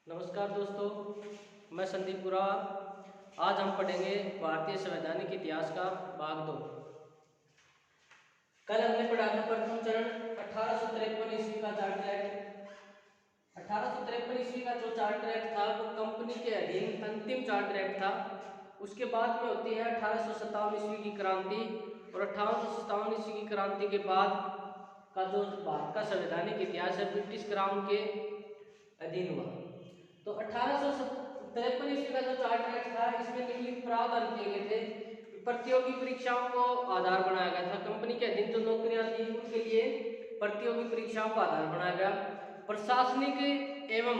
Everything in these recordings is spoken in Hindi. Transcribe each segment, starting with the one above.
नमस्कार दोस्तों, मैं संदीप पुरा। आज हम पढ़ेंगे भारतीय संवैधानिक इतिहास का भाग 2। कल हमने पढ़ा था प्रथम चरण 1853 ईस्वी का चार्टर एक्ट। 1853 ईस्वी का जो चार्टर एक्ट था वो कंपनी के अधीन अंतिम चार्टर एक्ट था। उसके बाद में होती है 1857 ईस्वी की क्रांति, और 1857 ईस्वी की क्रांति के बाद का जो भारत का संवैधानिक इतिहास है ब्रिटिश क्राउन के अधीन हुआ। तो 1853 ईस्वी का जो चार्टर एक्ट था इसमें निम्नलिखित प्रावधान किए गए थे। प्रतियोगी परीक्षाओं को आधार बनाया गया था। कंपनी के अधीन जो नौकरियां थी उनके लिए प्रतियोगी परीक्षाओं का आधार बनाया गया। प्रशासनिक एवं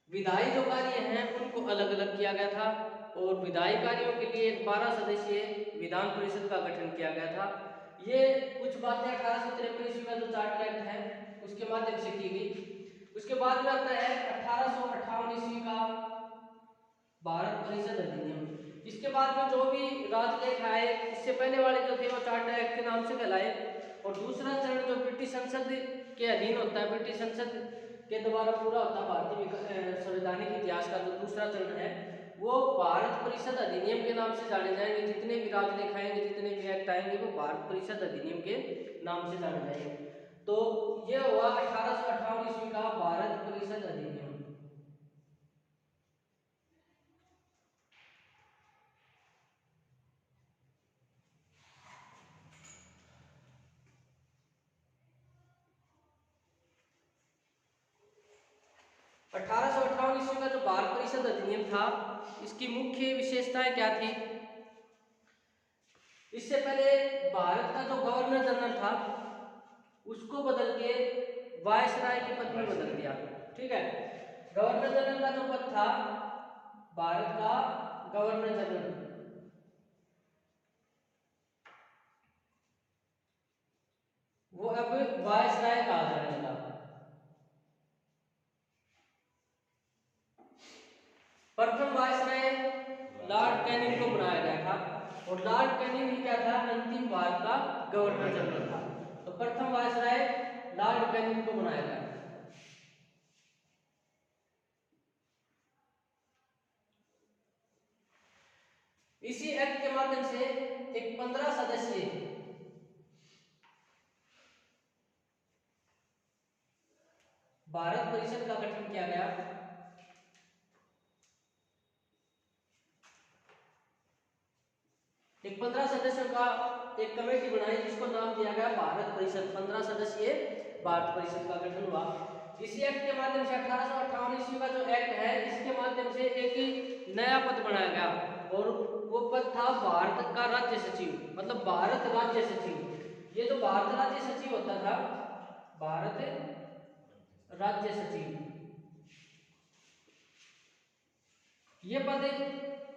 विधायी जो कार्य हैं उनको अलग अलग किया गया था, और विधायी कार्यों के लिए एक 12 सदस्यीय विधान परिषद का गठन किया गया था। ये कुछ बातें 1853 ईस्वी का जो चार्टर एक्ट है उसके माध्यम से की गई। उसके बाद में आता है 1858 ईस्वी का भारत परिषद अधिनियम। इसके बाद में जो भी राजलेख आए, इससे पहले वाले जो थे वो चार्टर एक्ट के नाम से कहलाए। और दूसरा चरण जो ब्रिटिश संसद के अधीन होता है, ब्रिटिश संसद के द्वारा पूरा होता है भारतीय संवैधानिक इतिहास का जो दूसरा चरण है वो भारत परिषद अधिनियम के नाम से जाने जाएंगे। जितने भी राजलेख आएंगे, जितने भी एक्ट आएंगे वो भारत परिषद अधिनियम के नाम से जाने जाएंगे। तो ये हुआ 1858 ईस्वी का भारत परिषद अधिनियम। अठारह सौ अट्ठावन ईस्वी का जो भारत परिषद अधिनियम था इसकी मुख्य विशेषताएं क्या थी? इससे पहले भारत का जो गवर्नर जनरल था उसको बदल के वायसराय के पद में बदल दिया। ठीक है, गवर्नर जनरल का जो पद था भारत का गवर्नर जनरल, वो अब वायसराय कहा जाने लगा। प्रथम वायसराय लॉर्ड कैनिंग को बनाया गया था, और लॉर्ड कैनिंग ही क्या था? अंतिम भारत का गवर्नर जनरल था। तो प्रथम वायसराय लॉर्ड कैनिंग को बनाया गया। इसी एक्ट के माध्यम से एक 15 सदस्यीय भारत परिषद का गठन किया गया। एक 15 सदस्यों का एक कमेटी बनाई जिसको नाम दिया गया भारत परिषद। 15 सदस्यीय भारत परिषद का गठन हुआ। इसी एक्ट के माध्यम से 1858 ईस्वी का जो एक्ट है इसके माध्यम से एक नया पद बनाया गया, और वो पद था भारत का राज्य सचिव, मतलब भारत राज्य सचिव। ये जो भारत राज्य सचिव होता था, भारत राज्य सचिव, ये पद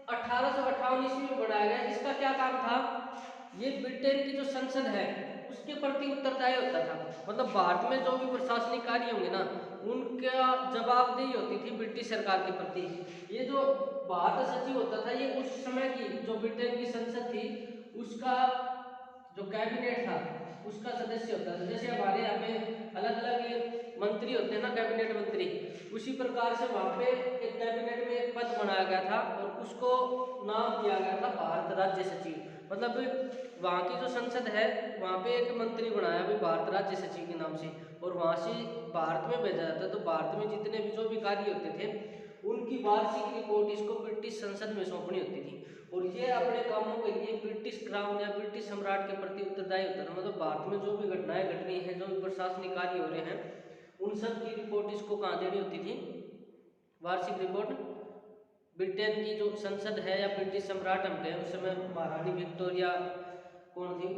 1858 ईस्वी में बनाया गया। इसका क्या काम था? ये ब्रिटेन की जो संसद है उसके प्रति उत्तरदायी होता था। मतलब भारत में जो भी प्रशासनिक कार्य होंगे ना उनका जवाबदेही होती थी ब्रिटिश सरकार के प्रति। ये जो भारत सचिव होता था ये उस समय की जो ब्रिटेन की संसद थी उसका जो कैबिनेट था उसका सदस्य होता था। जैसे हमारे यहाँ पे अलग अलग मंत्री होते हैं ना, कैबिनेट मंत्री, उसी प्रकार से वहाँ पे एक कैबिनेट में एक पद बनाया गया था और उसको नाम दिया गया था भारत राज्य सचिव। मतलब वहाँ की जो संसद है वहाँ पे एक मंत्री बनाया भी भारत राज्य सचिव के नाम से, और वहाँ से भारत में भेजा जाता। तो भारत में जितने भी जो भी कार्य होते थे उनकी वार्षिक रिपोर्ट इसको ब्रिटिश संसद में सौंपनी होती थी, और ये अपने कामों के लिए ब्रिटिश क्राउन या ब्रिटिश सम्राट के प्रति उत्तरदायी होता था। मतलब भारत में जो भी घटनाएं घट रही हैं, जो भी प्रशासनिक कार्य हो रहे हैं, उन सब की रिपोर्ट इसको कहाँ देनी होती थी? वार्षिक रिपोर्ट ब्रिटेन की जो संसद है या ब्रिटिश सम्राट हम कहें, उस समय महारानी विक्टोरिया कौन थी?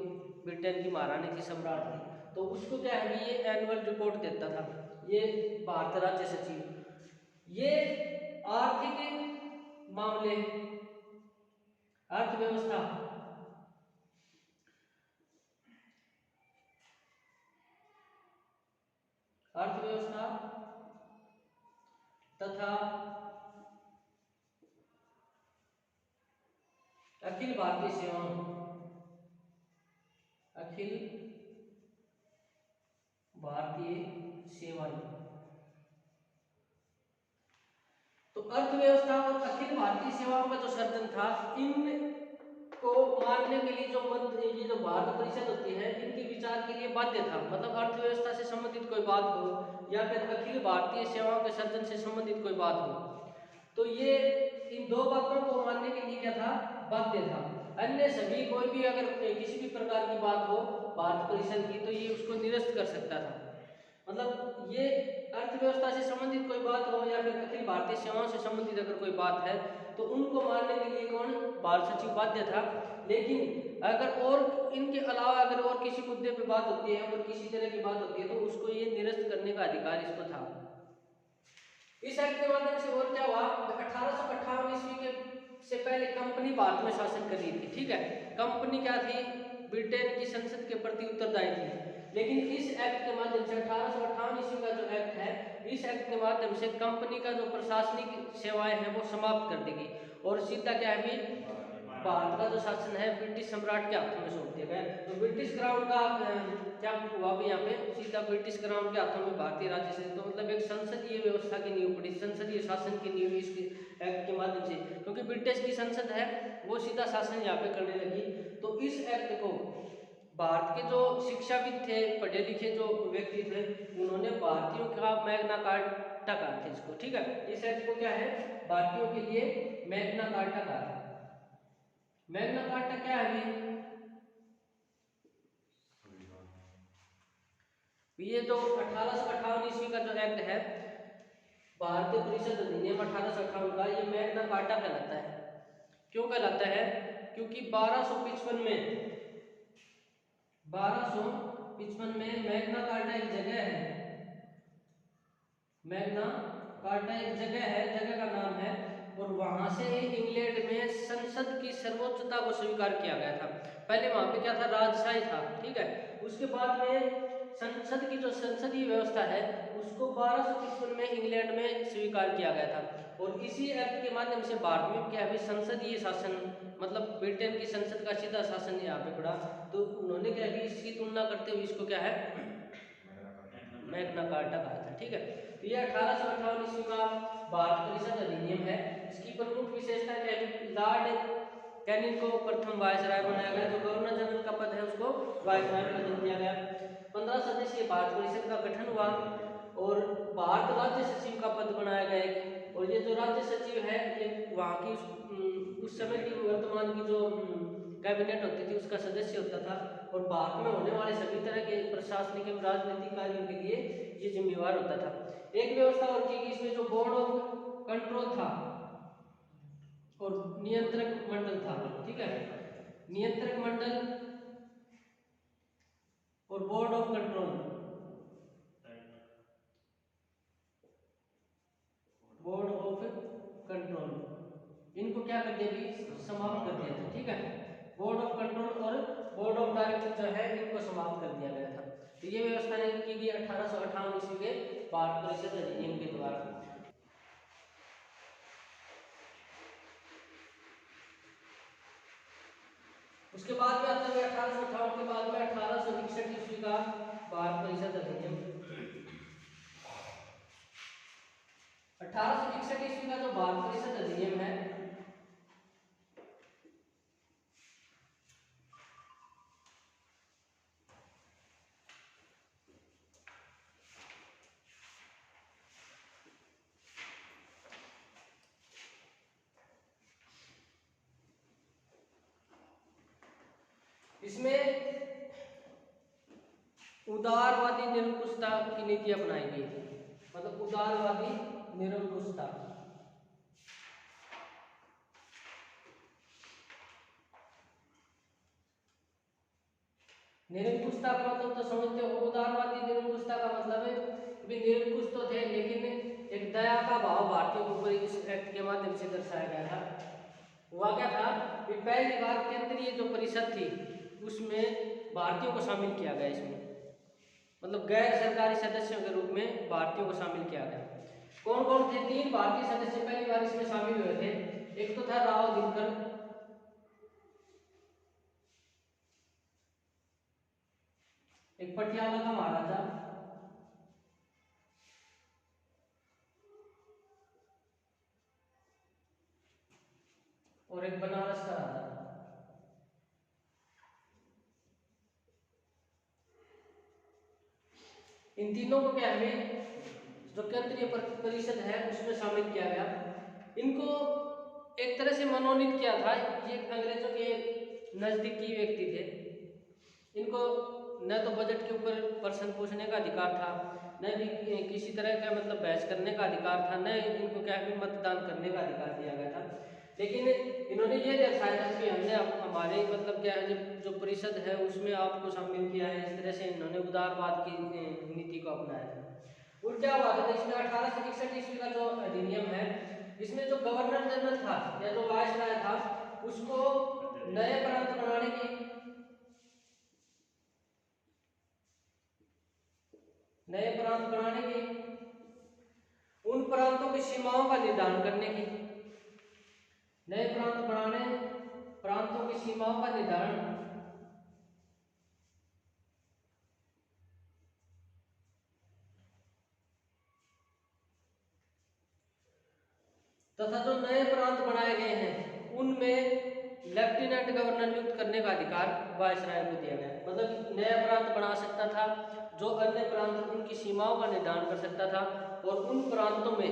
ब्रिटेन की महारानी थी, सम्राट थी। तो उसको क्या है, ये एनुअल रिपोर्ट देता था ये भारत राज्य सचिव। ये आर्थिक मामले, अर्थव्यवस्था, अर्थव्यवस्था तथा अखिल भारतीय सेवाओं, अखिल भारतीय सेवाएं, अर्थव्यवस्था और अखिल भारतीय सेवाओं का जो सर्जन था, इन को मानने के लिए जो ये जो भारत परिषद होती है, इनके विचार के लिए बाध्य था। मतलब अर्थव्यवस्था से संबंधित कोई बात हो या फिर अखिल भारतीय सेवाओं के सर्जन से संबंधित कोई बात हो, तो ये इन दो बातों को मानने के लिए क्या था, बाध्य था। अन्य सभी कोई भी अगर किसी भी प्रकार की बात हो भारत परिषद की, तो ये उसको निरस्त कर सकता था। मतलब ये अर्थव्यवस्था से संबंधित कोई बात हो या फिर अखिल भारतीय सेवाओं से संबंधित अगर कोई बात है, तो उनको मानने के लिए कौन, भारत सचिव बाध्य था। लेकिन अगर और इनके अलावा अगर और किसी मुद्दे पे बात होती है और किसी तरह की बात होती है, तो उसको ये निरस्त करने का अधिकार इसको था। इस एक्ट के माध्यम से और क्या हुआ, 1858 ईस्वी के से पहले कंपनी भारत में शासन कर रही थी। ठीक है, कंपनी क्या थी, ब्रिटेन की संसद के प्रति उत्तरदायी थी। लेकिन इस एक्ट के माध्यम से 1858 ईस्वी का जो एक्ट है, इस एक्ट के माध्यम से कंपनी का जो प्रशासनिक सेवाएं हैं वो समाप्त कर दी गई और सीधा क्या है भी भारत का जो शासन है ब्रिटिश सम्राट के हाथों में सौंप दिया गया। तो ब्रिटिश क्राउन का क्या हुआ भी यहाँ पे, सीधा ब्रिटिश क्राउन के हाथों में भारतीय राज्य से, तो मतलब एक संसदीय व्यवस्था की नींव पड़ी, संसदीय शासन की नींव इस एक्ट के माध्यम से, क्योंकि ब्रिटिश की संसद है वो सीधा शासन यहाँ पे करने लगी। तो इस एक्ट को भारत के जो शिक्षाविद थे, पढ़े लिखे जो व्यक्ति थे, उन्होंने भारतीयों का मैग्ना कार्टा कहा था इसको। ठीक है, इस एक्ट को क्या है, भारतीयों के लिए मैग्ना कार्टा कहा था। मैग्ना कार्टा क्या है अभी, ये जो 1858 ईस्वी का जो एक्ट है, भारतीय परिषद अधिनियम 1858 का, ये मैग्ना कार्टा कहलाता है। क्यों कहलाता है, क्योंकि 1255 में मैग्ना कार्टा एक जगह है, मैग्ना कार्टा एक जगह है, जगह का नाम है, और वहां से इंग्लैंड में संसद की सर्वोच्चता को स्वीकार किया गया था। पहले वहां पे क्या था, राजशाही था। ठीक है, उसके बाद में संसद की जो संसदीय व्यवस्था है उसको 1255 में इंग्लैंड में स्वीकार किया गया था। और इसी एक्ट के माध्यम से भारत में क्या है, संसदीय शासन, मतलब ब्रिटेन की संसद का सीधा शासन यहाँ पे पड़ा। तो उन्होंने क्या है, इसकी तुलना करते हुए इसको क्या है, मैग्ना कार्टा कहा था। ठीक है, तो ये 1858 ईस्वी का भारत परिषद अधिनियम है। इसकी प्रमुख विशेषता क्या है, लॉर्ड कैनिंग को प्रथम वायसराय बनाया गया, जो गवर्नर जनरल का पद है उसको वायसराय पद दिया गया। 15 सदस्यीय भारत परिषद का गठन हुआ और भारत राज्य सचिव का पद बनाया गया एक। और ये जो राज्य सचिव है, ये वहाँ की उस समय की वर्तमान की जो कैबिनेट होती थी उसका सदस्य होता था, और भारत में होने वाले सभी तरह के प्रशासनिक एवं राजनीतिक कार्यों के लिए ये जिम्मेवार होता था। एक व्यवस्था और की, इसमें जो बोर्ड ऑफ कंट्रोल था और नियंत्रक मंडल था। ठीक है, नियंत्रक मंडल और board of control, board of control, इनको क्या कर दिया भी, समाप्त कर दिया था। ठीक है, बोर्ड ऑफ कंट्रोल और बोर्ड ऑफ डायरेक्टर जो है इनको समाप्त कर दिया गया था। तो ये व्यवस्था ने की गई 1858 ईस्वी के भारत परिषद अधिनियम के द्वारा। उसके बाद में आता है 1858 के बाद में 1861 ईस्वी का भारत परिषद अधिनियम। 1861 ईस्वी का जो भारत परिषद अधिनियम है, इसमें उदारवादी निरंकुशता की नीति अपनाई गई थी। मतलब उदारवादी निरंकुशता, निरंकुशता का मतलब तो समझते हो, उदारवादी निरंकुशता का मतलब है कि निरंकुश तो थे लेकिन एक दया का भाव भारतीयों के ऊपर इस एक्ट के माध्यम से दर्शाया गया था। हुआ क्या था कि पहली बार केंद्रीय जो परिषद थी उसमें भारतीयों को शामिल किया गया, इसमें मतलब गैर सरकारी सदस्यों के रूप में भारतीयों को शामिल किया गया। कौन कौन थे, 3 भारतीय सदस्य पहली बार इसमें शामिल हुए थे। एक तो था राव दिनकर, एक पटियाला का महाराजा, और एक बनारस का राजा। इन तीनों को क्या है, जो केंद्रीय परिषद है उसमें शामिल किया गया। इनको एक तरह से मनोनीत किया था, ये अंग्रेजों के नजदीकी व्यक्ति थे। इनको न तो बजट के ऊपर प्रश्न पूछने का अधिकार था, न भी किसी तरह का मतलब बहस करने का अधिकार था, न इनको क्या है मतदान करने का अधिकार दिया गया था। लेकिन इन्होंने ये दर्शाया था कि हमने हमारे मतलब क्या है जो परिषद है उसमें आपको शामिल किया है। इस तरह से इन्होंने उदारवाद की नीति को अपनाया था। और क्या हुआ था इसमें 1861 ईस्वी का जो अधिनियम है, इसमें जो गवर्नर जनरल था या जो वायसराय था उसको नए प्रांत बनाने की उन प्रांतों की सीमाओं का निर्धारण करने की, नए प्रांतों की सीमाओं का निर्धारण तथा जो नए प्रांत बनाए गए हैं उनमें लेफ्टिनेंट गवर्नर नियुक्त करने का अधिकार वायसराय को दिया गया। मतलब नया प्रांत बना सकता था, जो अन्य प्रांत उनकी सीमाओं का निर्धारण कर सकता था, और उन प्रांतों में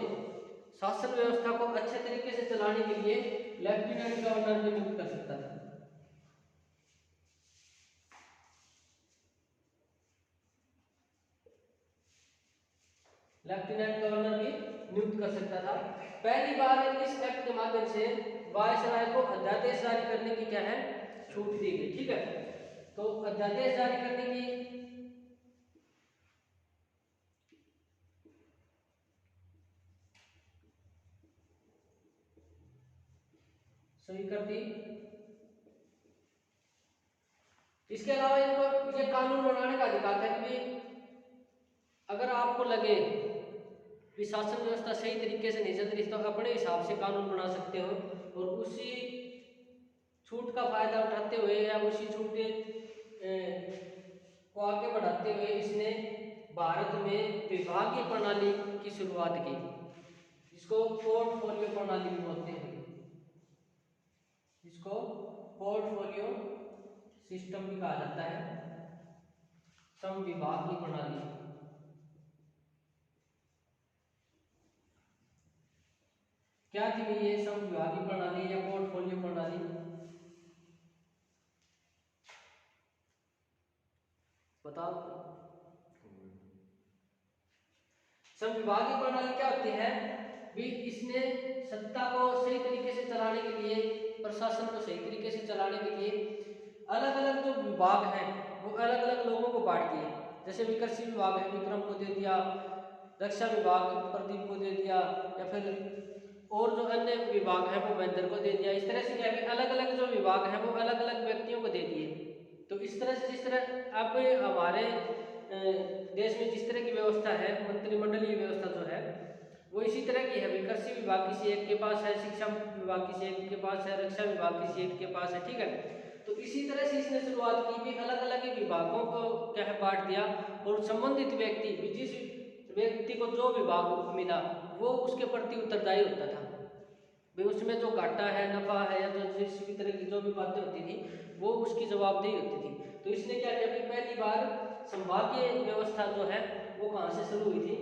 शासन व्यवस्था को अच्छे तरीके से चलाने के लिए लेफ्टिनेंट गवर्नर भी नियुक्त कर सकता था। लेफ्टिनेंट गवर्नर भी नियुक्त कर सकता था। पहली बार इस एक्ट के माध्यम से वायसराय को अध्यादेश जारी करने की क्या है छूट दी गई। ठीक है, तो अध्यादेश जारी करने की स्वीकृति। इसके अलावा इनको ये कानून बनाने का अधिकार था कि अगर आपको लगे कि शासन व्यवस्था सही तरीके से नहीं चल रही तो अपने हिसाब से कानून बना सकते हो, और उसी छूट का फायदा उठाते हुए या उसी छूट को आगे बढ़ाते हुए इसने भारत में विभागीय प्रणाली की शुरुआत की, जिसको पोर्टफोलियो प्रणाली भी बोलते हैं। इसको पोर्टफोलियो सिस्टम भी कहा जाता है, संविभागीय प्रणाली। क्या थी ये संविभागीय प्रणाली या पोर्टफोलियो प्रणाली? बताओ। संविभागीय प्रणाली क्या होती है भी, इसने सत्ता को सही तरीके से चलाने के लिए, प्रशासन को सही तरीके से चलाने के लिए अलग अलग जो विभाग हैं वो अलग अलग लोगों को बांट दिए। जैसे विकृषि विभाग है, विक्रम को दे दिया, रक्षा विभाग प्रदीप को दे दिया, या फिर और जो अन्य विभाग हैं वो महेंद्र को दे दिया। इस तरह से क्या है अलग अलग जो विभाग हैं वो अलग अलग व्यक्तियों को दे दिए। तो इस तरह से जिस तरह अब हमारे देश में जिस तरह की व्यवस्था है, मंत्रिमंडलीय व्यवस्था जो है वो इसी तरह की है। कृषि विभाग किसी एक के पास है, शिक्षा विभाग किसी एक के पास है, रक्षा विभाग किसी एक के पास है। ठीक है, तो इसी तरह से इसने शुरुआत की भी, अलग अलग विभागों को क्या है बांट दिया, और संबंधित व्यक्ति जिस व्यक्ति को जो विभाग मिला वो उसके प्रति उत्तरदायी होता था। भाई उसमें जो घाटा है, नफा है, या जो जिस भी तरह की जो भी बातें होती थी वो उसकी जवाबदेही होती थी। तो इसने क्या किया, पहली बार संभागीय व्यवस्था जो है वो कहाँ से शुरू हुई थी?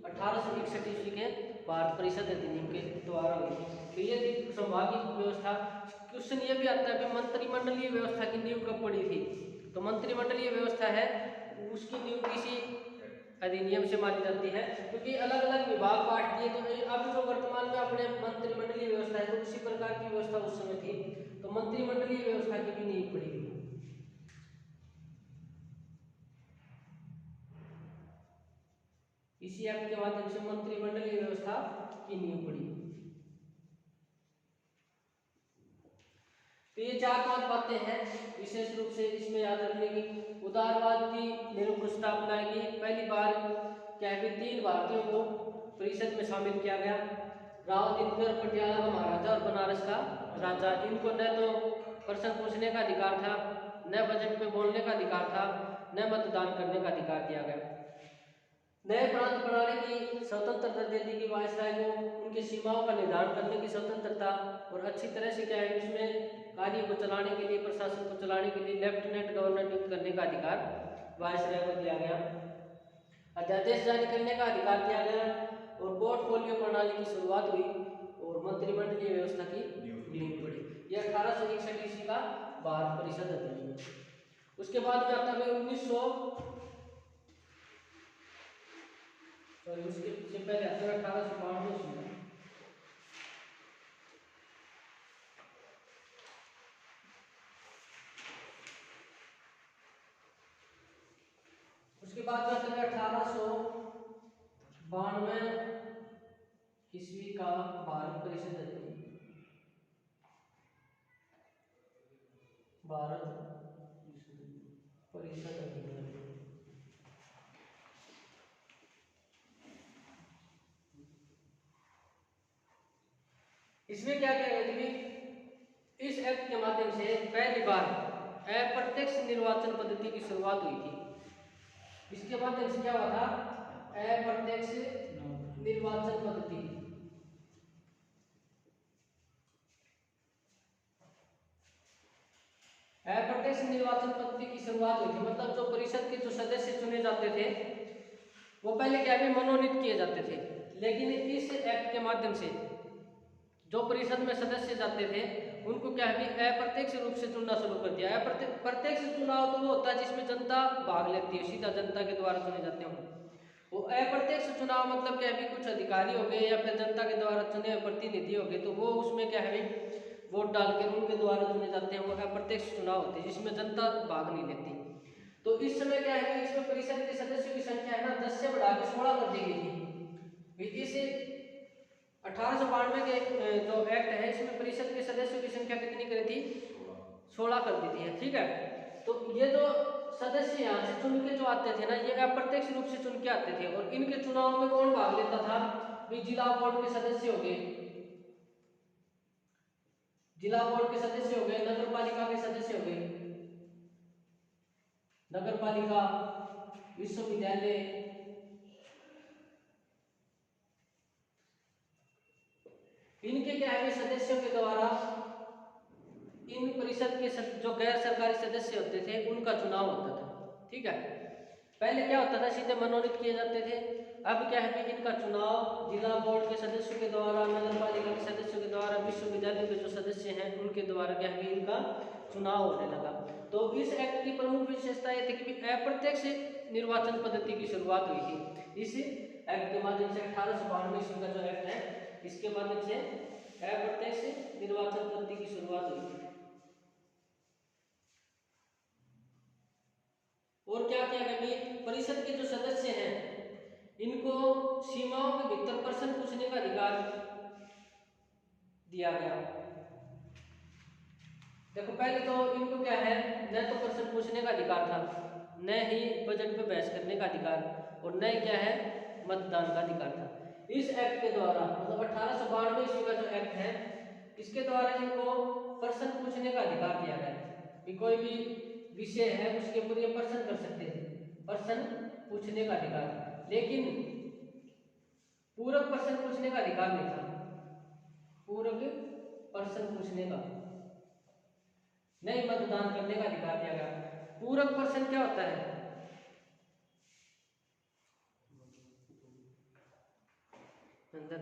1861 ईस्वी के भारत परिषद अधिनियम के द्वारा हुई थी। तो ये थी संभागीय व्यवस्था। क्वेश्चन ये भी आता है कि मंत्रिमंडलीय व्यवस्था की नींव कब पड़ी थी? तो मंत्रिमंडलीय व्यवस्था है उसकी नींव किसी अधिनियम से मानी जाती है, क्योंकि अलग अलग विभाग बांट दिए। तो अब जो वर्तमान में अपने मंत्रिमंडलीय व्यवस्था है तो उसी प्रकार की व्यवस्था उस समय थी, तो मंत्रिमंडलीय व्यवस्था की भी नींव पड़ी थी। इसी एक्ट के माध्यम से मंत्रिमंडलीय व्यवस्था की नींव पड़ी। तो ये चार पांच बातें हैं विशेष रूप से इसमें याद रखने की। उदारवाद की निरंकुशता अपनाएगी। पहली बार क्या है, 3 भारतीयों को परिषद में शामिल किया गया। राव दिनकर पटियाला का महाराजा और बनारस का राजा। इनको न तो प्रश्न पूछने का अधिकार था, न बजट में बोलने का अधिकार था, न मतदान करने का अधिकार दिया गया। नए प्रांत बनाने की स्वतंत्रता दे दी कि वायसराय को उनकी सीमाओं का निर्धारण करने की स्वतंत्रता, और अच्छी तरह से क्या है इसमें कार्य को चलाने के लिए, प्रशासन को चलाने के लिए लेफ्टिनेंट गवर्नर नियुक्त करने का अधिकार वायसराय को दिया गया। अध्यादेश जारी करने का अधिकार दिया गया और पोर्टफोलियो प्रणाली की शुरुआत हुई और मंत्रिमंडलीय व्यवस्था की नींव पड़ी। यह 1861 ईस्वी का भारत परिषद अधिनियम। उसके बाद में आता है 1900, उसके पहले आता है 1892 ईस्वी में। उसके बाद आता है 1892 ईस्वी का भारत परिषद अधिनियम। भारत परिषद अधिनियम। इसमें क्या कह रहे थे कि इस एक्ट के माध्यम से पहली बार अप्रत्यक्ष निर्वाचन पद्धति की शुरुआत हुई थी। इसके माध्यम से क्या हुआ था? अप्रत्यक्ष निर्वाचन पद्धति। अप्रत्यक्ष निर्वाचन पद्धति की शुरुआत हुई थी, मतलब जो परिषद के जो सदस्य चुने जाते थे वो पहले क्या भी मनोनीत किए जाते थे, लेकिन इस एक्ट के माध्यम से जो परिषद में सदस्य जाते थे उनको क्या है अप्रत्यक्ष रूप से चुनना शुरू कर दिया। प्रत्यक्ष चुनाव तो वो होता है जिसमें जनता भाग लेती है, सीधा जनता के द्वारा चुने जाते हैं। वो अप्रत्यक्ष चुनाव मतलब क्या है कुछ अधिकारी हो गए या फिर जनता के द्वारा चुने हुए प्रतिनिधि हो गए, तो वो उसमें क्या है वोट डाल के उनके द्वारा चुने जाते हैं। वो अप्रत्यक्ष चुनाव होते हैं जिसमें जनता भाग नहीं लेती। तो इस समय क्या है इसमें परिषद के सदस्यों की संख्या है ना 10 से बढ़ा के 16 कर दी गई थी। इस 1892 के जो एक्ट है इसमें परिषद के सदस्यों की संख्या कितनी करी थी? 16 कर दी थी है। ठीक है, तो ये जो सदस्य यहाँ से चुन के जो आते थे ना ये अप्रत्यक्ष रूप से चुन के आते थे, और इनके चुनाव में कौन भाग लेता था? जिला बोर्ड के सदस्य हो गए, जिला बोर्ड के सदस्य हो गए, नगर पालिका के सदस्य हो गए, नगर पालिका, विश्वविद्यालय, इनके क्या है सदस्यों के द्वारा इन परिषद के जो गैर सरकारी सदस्य होते थे उनका चुनाव होता था। ठीक है, पहले क्या होता था सीधे मनोनीत किए जाते थे, अब क्या है कि इनका चुनाव जिला बोर्ड के सदस्यों के द्वारा, नगर पालिका के सदस्यों के द्वारा, विश्वविद्यालय के जो सदस्य हैं उनके द्वारा क्या है इनका चुनाव होने लगा। तो इस एक्ट की प्रमुख विशेषता यह थी कि अप्रत्यक्ष निर्वाचन पद्धति की शुरुआत हुई थी। इस एक्ट के माध्यम से 1892 ईस्वी का जो एक्ट है इसके माध्यम से अप्रत्यक्ष निर्वाचन पद्धति की शुरुआत हुई थी। और क्या क्या कभी परिषद के जो सदस्य हैं इनको सीमाओं के भीतर प्रश्न पूछने का अधिकार दिया गया। देखो पहले तो इनको क्या है न तो प्रश्न पूछने का अधिकार था, न ही बजट पे बहस करने का अधिकार, और न ही क्या है मतदान का अधिकार था। इस एक्ट के द्वारा मतलब 1892 ईस्वी का जो एक्ट है इसके द्वारा इनको प्रश्न पूछने का अधिकार दिया गया कि कोई भी विषय है उसके ऊपर ये प्रश्न कर सकते हैं, प्रश्न पूछने का अधिकार। लेकिन पूरक प्रश्न पूछने का अधिकार नहीं था, पूरक प्रश्न पूछने का नहीं, मतदान करने का अधिकार दिया गया। पूरक प्रश्न क्या होता है? अंदर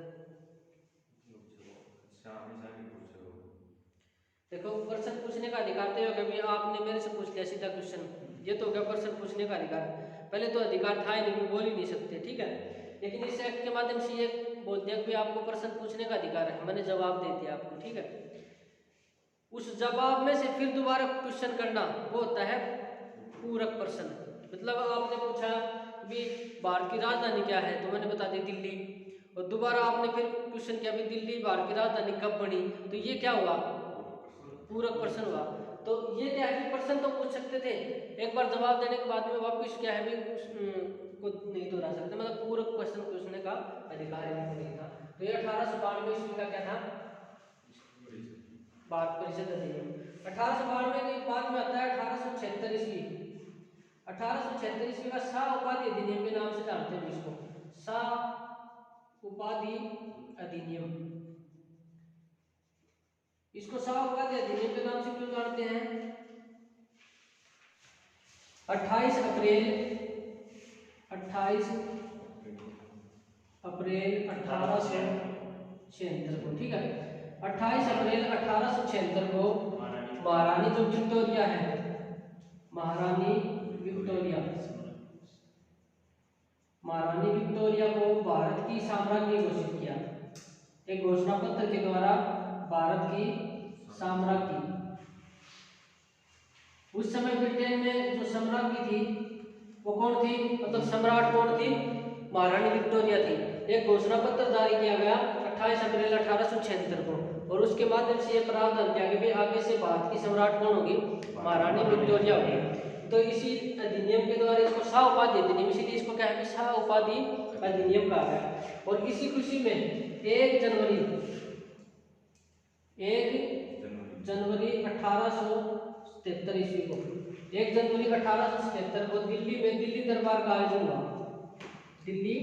देखो प्रश्न पूछने का अधिकार तो होगा भी आपने मेरे से पूछ लिया सीधा क्वेश्चन, ये तो होगा प्रश्न पूछने का अधिकार। पहले तो अधिकार था ही नहीं, बोल ही नहीं सकते। ठीक है, लेकिन इस एक्ट के माध्यम से ये बोल दिया कि आपको प्रश्न पूछने का अधिकार है, मैंने जवाब दे दिया आपको। ठीक है, उस जवाब में से फिर दोबारा क्वेश्चन करना वो होता है पूरक प्रश्न। मतलब आपने पूछा भी भारत की राजधानी क्या है तो मैंने बता दी दिल्ली, और दोबारा आपने फिर क्वेश्चन किया भी दिल्ली भारत की राजधानी कब बनी, तो ये क्या हुआ? पूरक प्रश्न हुआ। तो ये क्या है कि प्रश्न तो पूछ सकते थे, एक बार जवाब देने के बाद में वापस क्या है भी को नहीं दोहरा सकते, मतलब पूरक प्रश्न पूछने का अधिकार इनको नहीं था। तो ये 1892 ईस्वी का क्या था? भारत परिषद अधिनियम। 1892 के बाद में आता है 1876 ईस्वी। 1876 ईस्वी का शाह उपाधि अधिनियम के नाम से जानते हैं इसको, शाह उपाधि अधिनियम। इसको शाह उपाधि अधिनियम के नाम से क्यों जानते हैं? 28 अप्रैल 1876 को, ठीक है, 28 अप्रैल 1876 को महारानी जो विक्टोरिया है, महारानी विक्टोरिया को भारत की साम्राज्ञी घोषित किया। एक घोषणा पत्र के द्वारा भारत की साम्राज्ञी। उस समय ब्रिटेन में जो सम्राज्ञी थी वो कौन थी, मतलब सम्राट कौन थी? महारानी विक्टोरिया थी। एक घोषणा पत्र जारी किया गया 28 अप्रैल 1876 को, और उसके माध्यम से ये प्रावधान किया गया कि आगे से भारत की सम्राट कौन होगी? महारानी विक्टोरिया होगी। तो इसी अधिनियम के द्वारा इसको शाह उपाधि अधिनियम, इसीलिए इसको क्या है, शाह उपाधि अधिनियम कहा गया। और इसी खुशी में 1 जनवरी 1877 ईस्वी को, 1 जनवरी 1877 को दिल्ली में दिल्ली दरबार का आयोजन हुआ। दिल्ली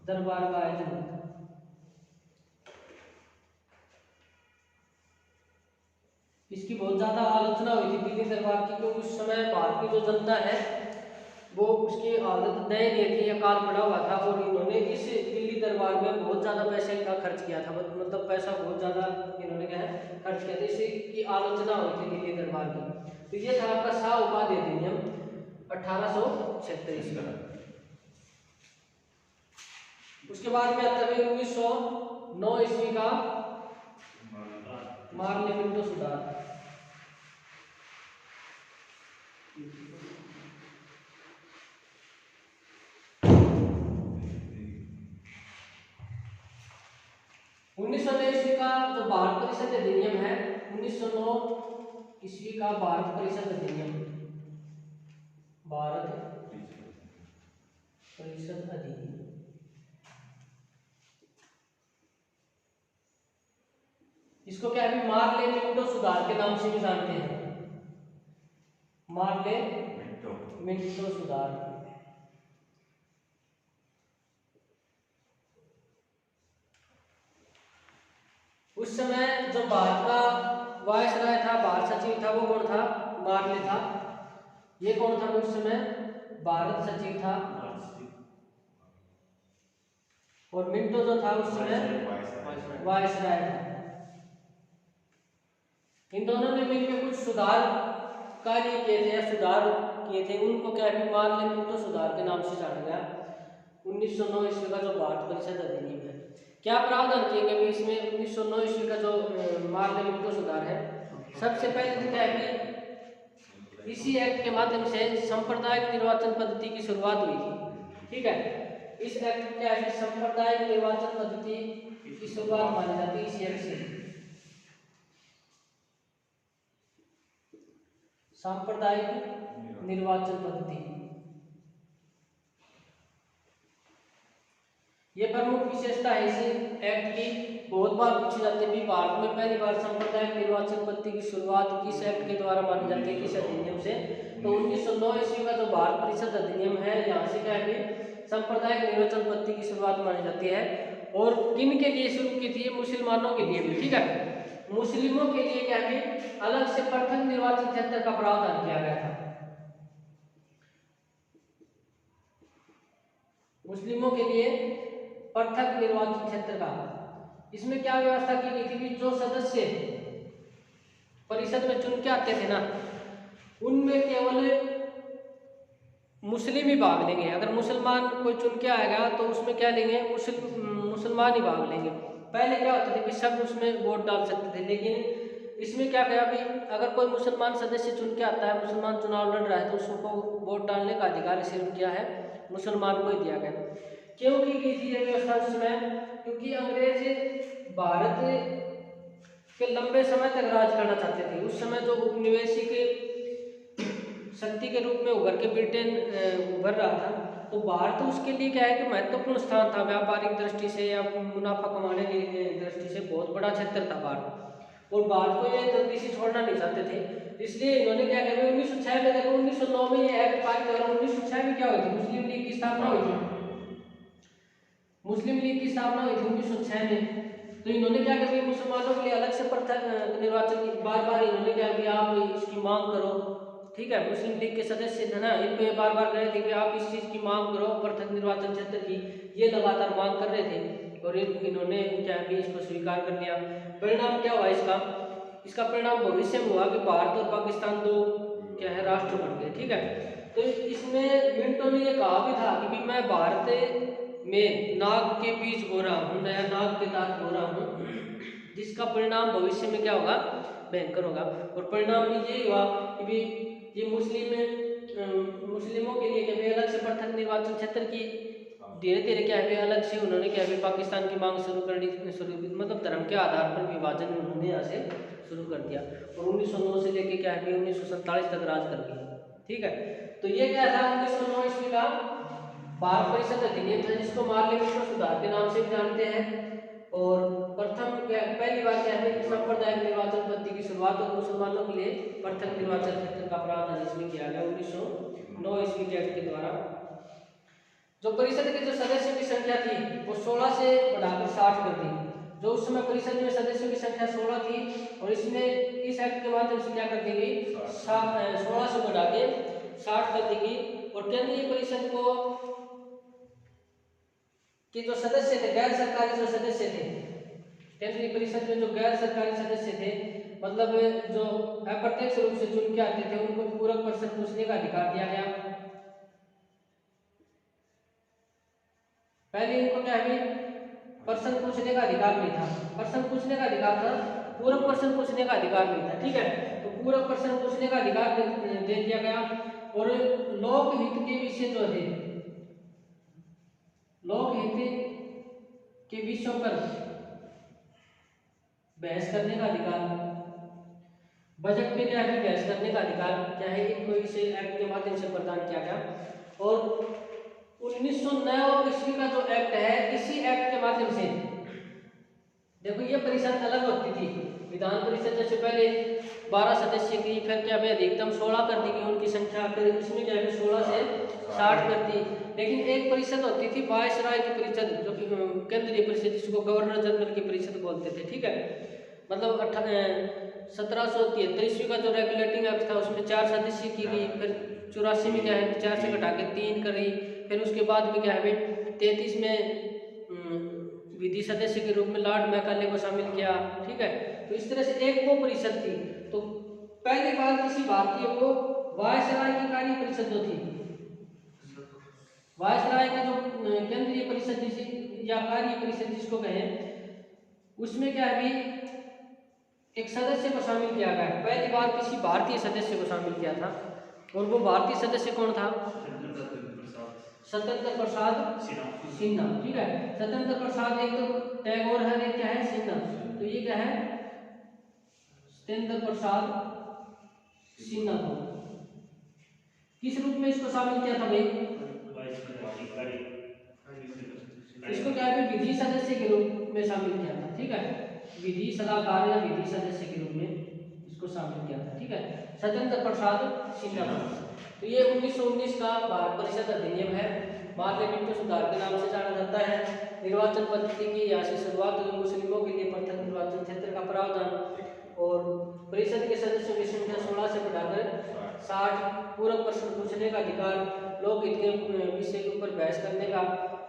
दरबार का आयोजन हुआ। इसकी बहुत ज्यादा आलोचना हुई थी दिल्ली दरबार की, क्योंकि उस समय भारत की जो जनता है वो उसकी हालत दयनीय थी, अकाल पड़ा हुआ था, और इन्होंने इस दिल्ली दरबार में बहुत ज्यादा पैसे का खर्च किया था, मतलब पैसा बहुत ज्यादा इन्होंने क्या है खर्च किया था, इसी की आलोचना हुई थी दिल्ली दरबार की। तो ये था आपका शाह उपाधि अधिनियम 1876 ईस्वी। उसके बाद में आता है 1909 ईस्वी का मार्ले मिंटो सुधार। ईस्वी का जो भारत परिषद अधिनियम है, 1909 ईस्वी का भारत परिषद अधिनियम, भारत परिषद अधिनियम, इसको क्या है, मार्ले मिंटो सुधार के नाम से भी जानते हैं। मार्ले मिंटो सुधार। उस समय जो भारत का वायसराय था, भारत सचिव था, वो कौन था? मार्ले था। ये कौन था उस समय? भारत सचिव था। और मिंटो जो था उस समय वायसराय था। इन दोनों ने मिलकर कुछ सुधार कार्य किए थे या सुधार किए थे, उनको क्या है, मार्ले मिंटो सुधार के नाम से जाना गया। 1909 ईस्वी का जो भारत परिषद अधिनियम है, क्या प्रावधान किए गए इसमें? 1909 ईस्वी का जो मार्ले मिंटो सुधार है, सबसे पहले तो क्या है कि इसी एक्ट के माध्यम से सांप्रदायिक निर्वाचन पद्धति की शुरुआत हुई थी, ठीक है। इस एक्ट क्या है, सांप्रदायिक निर्वाचन पद्धति की शुरुआत मानी जाती है इस एक्ट से। सांप्रदायिक निर्वाचन पद्धति, ये प्रमुख विशेषता है इस एक्ट की, बहुत बार पूछी जाती है। भारत में पहली बार सांप्रदायिक निर्वाचन पद्धति की शुरुआत किस एक्ट के द्वारा मानी जाती है, किस अधिनियम से? तो 1909 ईस्वी का जो भारत परिषद अधिनियम है, यहाँ से क्या है, सांप्रदायिक निर्वाचन पद्धति की शुरुआत मानी जाती है। और किन के लिए शुरू की थी? मुसलमानों के लिए भी, ठीक है। मुस्लिमों के लिए क्या है, अलग से पृथक निर्वाचन क्षेत्र का प्रावधान किया गया था। मुस्लिमों के लिए पृथक निर्वाचन क्षेत्र का, इसमें क्या व्यवस्था की गई थी कि जो सदस्य परिषद में चुन के आते थे ना, उनमें केवल मुस्लिम ही भाग लेंगे। अगर मुसलमान कोई चुन के आएगा तो उसमें क्या लेंगे, मुसलमान ही भाग लेंगे। पहले क्या होता था कि सब उसमें वोट डाल सकते थे, लेकिन इसमें क्या कहा भी अगर कोई मुसलमान सदस्य चुन के आता है, मुसलमान चुनाव लड़ रहा है, तो उसको वोट डालने का अधिकार सिर्फ क्या है, मुसलमान को ही दिया गया। क्यों की गई थी ये व्यवस्था उस समय? क्योंकि अंग्रेज भारत के लंबे समय तक राज करना चाहते थे। उस समय जो उपनिवेशिक शक्ति के रूप में उभर के ब्रिटेन उभर रहा था, तो भारत उसके लिए क्या है कि महत्वपूर्ण स्थान था, व्यापारिक दृष्टि से या मुनाफा कमाने की दृष्टि से बहुत बड़ा क्षेत्र था भारत। और भारत को ये जल्दी से छोड़ना नहीं चाहते थे। इसलिए इन्होंने क्या किया, 1906 में देखो 1909 में ये एक्ट पारित हुआ। 1906 में क्या हुई थी, मुस्लिम लीग की स्थापना हुई थी। मुस्लिम लीग की स्थापना हुई थी 1906 में। तो इन्होंने क्या किया, मुसलमानों के लिए अलग से पृथक निर्वाचन की बार बार इन्होंने क्या किया, आप इसकी मांग करो, ठीक है। मुस्लिम लीग के सदस्य थे ना, इनको बार बार कह रहे थे कि आप इस चीज की मांग करो, पृथक निर्वाचन क्षेत्र की, ये लगातार मांग कर रहे थे और इन्होंने क्या कि इसको स्वीकार कर लिया। परिणाम क्या हुआ इसका परिणाम भविष्य में हुआ कि भारत और पाकिस्तान दो क्या है राष्ट्र बन गए, ठीक है। तो इसमें मिंटो ने ये कहा भी था कि मैं भारत में नाग के बीज बो रहा हूँ, नया नाग के दांत बो रहा हूँ, जिसका परिणाम भविष्य में क्या होगा, भयंकर होगा। और परिणाम ये हुआ कि भी ये मुस्लिमों के लिए क्या अलग से पृथक निर्वाचन क्षेत्र की धीरे धीरे क्या है अलग से उन्होंने क्या है पाकिस्तान की मांग शुरू मतलब धर्म के आधार पर विभाजन उन्होंने यहाँ से शुरू कर दिया। और 1909 से लेके क्या है 1947 तक राज कर गया, ठीक है। तो ये क्या था 1909 ईस्वी का भारत परिषद अधिनियम था, जिसको पार्लियामेंट सुधार के नाम से भी जानते हैं। और पहली बार क्या है सांप्रदायिक निर्वाचन पद्धति की शुरुआत और मुसलमानों के लिए पृथक निर्वाचन क्षेत्र का प्रावधान इसमें किया गया 1909 ईस्वी के एक्ट के द्वारा। जो परिषद के जो सदस्यों की संख्या थी वो 16 से बढ़ाकर 60 कर दी। जो उस समय परिषद में सदस्यों की संख्या 16 थी और इसमें इस एक्ट के माध्यम से क्या कर दी गई, 16 से बढ़ा के 60 कर दी गई। और केंद्रीय परिषद को कि जो सदस्य थे, गैर सरकारी जो सदस्य थे, केंद्रीय परिषद में जो गैर सरकारी सदस्य थे, मतलब जो अप्रत्यक्ष रूप से चुन के आते थे, उनको पूरक प्रश्न पूछने का अधिकार दिया गया। पहले इनको क्या है प्रश्न पूछने का अधिकार नहीं था, प्रश्न पूछने का अधिकार था, पूरक प्रश्न पूछने का अधिकार नहीं था, ठीक है। तो पूरक प्रश्न पूछने का अधिकार दे दिया गया। और लोक हित के विषय जो थे, लोक हित के विषयों पर बहस करने का अधिकार, बजट पे क्या है बहस करने का अधिकार क्या है, इनको इसे एक्ट के माध्यम से प्रदान किया गया। और 1909 ईस्वी का जो एक्ट है, इसी एक्ट के माध्यम से देखो ये परिषद अलग होती थी। विधान परिषद जैसे पहले 12 सदस्य की, फिर क्या है अधिकतम 16 कर दी गई उनकी संख्या, फिर इसमें क्या है 16 से 60 कर दी। लेकिन एक परिषद होती थी वायसराय की परिषद, जो कि केंद्रीय परिषद, जिसको गवर्नर जनरल की परिषद बोलते थे, ठीक है। मतलब 1773 ईस्वी का जो रेगुलेटिंग एक्ट था उसमें 4 सदस्य की गई, फिर 84 में क्या है 4 से घटा के 3 करी, फिर उसके बाद में क्या है 33 में विधि सदस्य के रूप में लॉर्ड मैकाले को शामिल किया, ठीक है। तो इस तरह से एक वो परिषद थी। तो पहली बार किसी भारतीय को वायसराय की कार्य परिषद जो थी, वायसराय की जो केंद्रीय परिषद जिसे या कार्य परिषद जिसको कहें, उसमें क्या है एक सदस्य को शामिल किया गया। पहली बार किसी भारतीय सदस्य को शामिल किया था और वो भारतीय सदस्य कौन था, सत्येंद्र प्रसाद सिन्हा, ठीक है। सत्येंद्र प्रसाद एक तो टैगोर है, एक क्या है सिन्हा, तो ये क्या है सत्येंद्र प्रसाद सिन्हा को किस रूप में इसको शामिल किया था भाई, इसको क्या है विधि सदस्य के रूप में शामिल किया था, ठीक है। विधि सलाहकार या विधि सदस्य के रूप में इसको शामिल किया था, ठीक है, सत्येंद्र प्रसाद सिन्हा। तो ये 1919 का भारत परिषद अधिनियम है, पार्लियामेंट सुधार के नाम से जाना जाता है। निर्वाचन पद्धति की यहाँ से शुरुआत हुई, मुस्लिमों के लिए पृथक निर्वाचन क्षेत्र का प्रावधान और परिषद के सदस्यों की संख्या 16 से बढ़ाकर 60, पूरक प्रश्न पूछने का अधिकार, लोकहित के विषय के ऊपर बहस करने का,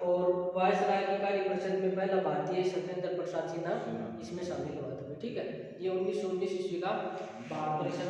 और वायसराय की कार्य परिषद में पहला भारतीय सत्येंद्र प्रसाद सिन्हा इसमें शामिल हुआ था, ठीक है। ये 1919 ईस्वी का भारत परिषद